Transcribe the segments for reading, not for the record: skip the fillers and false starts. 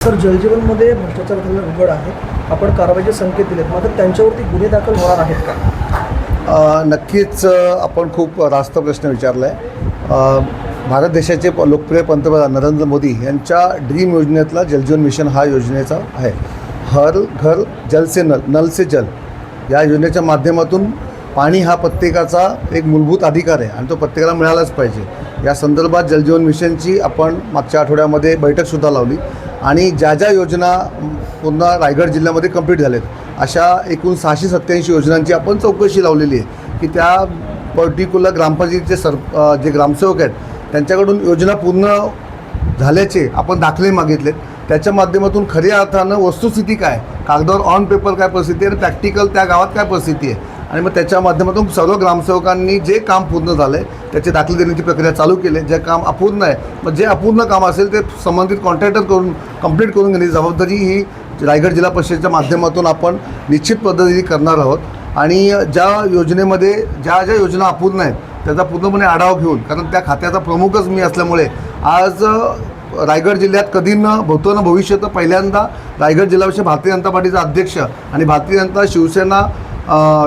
Sir, जलजीवनमध्ये भ्रष्टाचार झालेला उघड आहे. आपण कारवाईचे संकेत दिलेत, मात्र त्यांच्यावरती गुन्हे दाखल होणार आहेत का? नक्कीच आपण खूप रास्त प्रश्न विचारला आहे. भारत देशाचे लोकप्रिय पंतप्रधान नरेंद्र मोदी यांच्या ड्रीम योजनेतला जलजीवन मिशन हा योजनेचा आहे. हर घर जल से नल, नल से जल या योजनेच्या माध्यमातून पाणी हा प्रत्येकाचा एक मूलभूत अधिकार आहे आणि तो प्रत्येकाला मिळालाच पाहिजे. या संदर्भात जलजीवन मिशनची आपण मागच्या आठवड्यामध्ये बैठकसुद्धा लावली आणि ज्या ज्या योजना पूर्ण रायगड जिल्ह्यामध्ये कंप्लीट झालेत अशा एकूण 687 योजनांची आपण चौकशी लावलेली आहे की त्या पर्टिक्युलर ग्रामपंचायतीचे जे ग्रामसेवक आहेत त्यांच्याकडून योजना पूर्ण झाल्याचे आपण दाखले मागितलेत. त्याच्या माध्यमातून खऱ्या अर्थानं वस्तुस्थिती काय, कागदावर ऑन पेपर काय परिस्थिती आहे आणि प्रॅक्टिकल त्या गावात काय परिस्थिती आहे आणि मग त्याच्या माध्यमातून सर्व ग्रामसेवकांनी जे काम पूर्ण झालं आहे त्याचे दाखले देण्याची प्रक्रिया चालू केली. जे काम अपूर्ण आहे मग जे अपूर्ण काम असेल ते संबंधित कॉन्ट्रॅक्टर करून कंप्लीट करून घेण्याची जबाबदारी ही रायगड जिल्हा परिषदेच्या माध्यमातून आपण निश्चित पद्धतीने करणार आहोत. आणि ज्या योजनेमध्ये ज्या ज्या योजना अपूर्ण आहेत त्याचा पूर्णपणे आढावा घेऊन, कारण त्या खात्याचा प्रमुखच मी असल्यामुळे आज रायगड जिल्ह्यात कधी न भविष्य तर पहिल्यांदा रायगड जिल्हा परिषद भारतीय जनता पार्टीचा अध्यक्ष आणि भारतीय जनता शिवसेना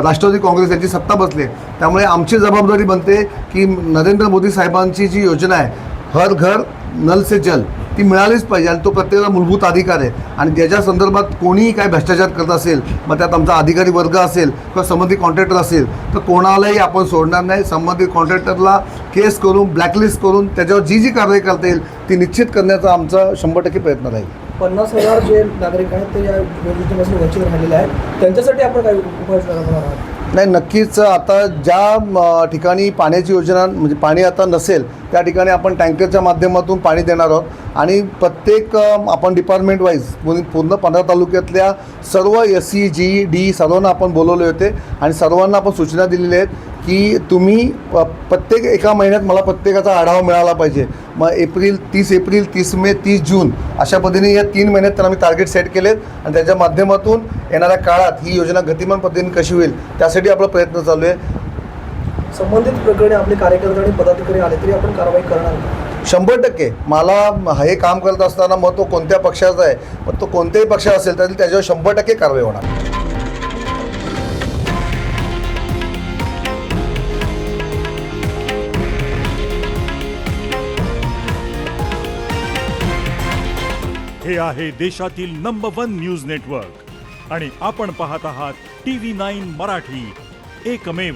राष्ट्रवादी काँग्रेस यांची सत्ता बसले. त्यामुळे आमची जबाबदारी बनते की नरेंद्र मोदी साहेबांची जी योजना आहे हर घर नल से जल ती मिळालीच पाहिजे आणि तो प्रत्येकाला मूलभूत अधिकार आहे. आणि ज्याच्या संदर्भात कोणीही काय भ्रष्टाचार करत असेल, मग त्यात आमचा अधिकारी वर्ग असेल किंवा संबंधित कॉन्ट्रॅक्टर असेल तर कोणालाही आपण सोडणार नाही. संबंधित कॉन्ट्रॅक्टरला केस करून ब्लॅकलिस्ट करून त्याच्यावर जी जी कारवाई करता येईल ती निश्चित करण्याचा आमचा 100% प्रयत्न राहील. 50,000 जे नागरिक आहेत ते या योजनेपासून वंचित राहिलेले आहेत, त्यांच्यासाठी आपण काही उपाययोजना करणार आहात? नाही, नक्कीच. आता ज्या ठिकाणी पाण्याची योजना म्हणजे पाणी आता नसेल त्या ठिकाणी आपण टँकरच्या माध्यमातून पाणी देणार आहोत आणि प्रत्येक आपण डिपार्टमेंट वाईज पूर्ण 15 तालुक्यातल्या सर्व SC, G, D सर्वांना आपण बोलवले होते आणि सर्वांना आपण सूचना दिलेल्या आहेत की तुम्ही प्रत्येक एका महिन्यात मला प्रत्येकाचा आढावा मिळाला पाहिजे. मग 30 एप्रिल 30 मे 30 जून अशा पद्धतीने या 3 महिन्यात तर आम्ही टार्गेट सेट केलेत आणि त्याच्या माध्यमातून येणाऱ्या काळात ही योजना गतिमान पद्धतीने कशी होईल त्यासाठी आपला प्रयत्न चालू आहे. संबंधित प्रकरणी आपले कार्यकर्ते आणि पदाधिकारी आले तरी आपण कारवाई करणार का? 100%. मला हे काम करत असताना मग तो कोणत्या पक्षाचा आहे, मग तो कोणत्याही पक्ष असेल तरी त्याच्यावर 100% कारवाई होणार. हे आहे देशातील नंबर 1 न्यूज नेटवर्क आणि आपण पाहत आहात TV9 मराठी, एकमेव.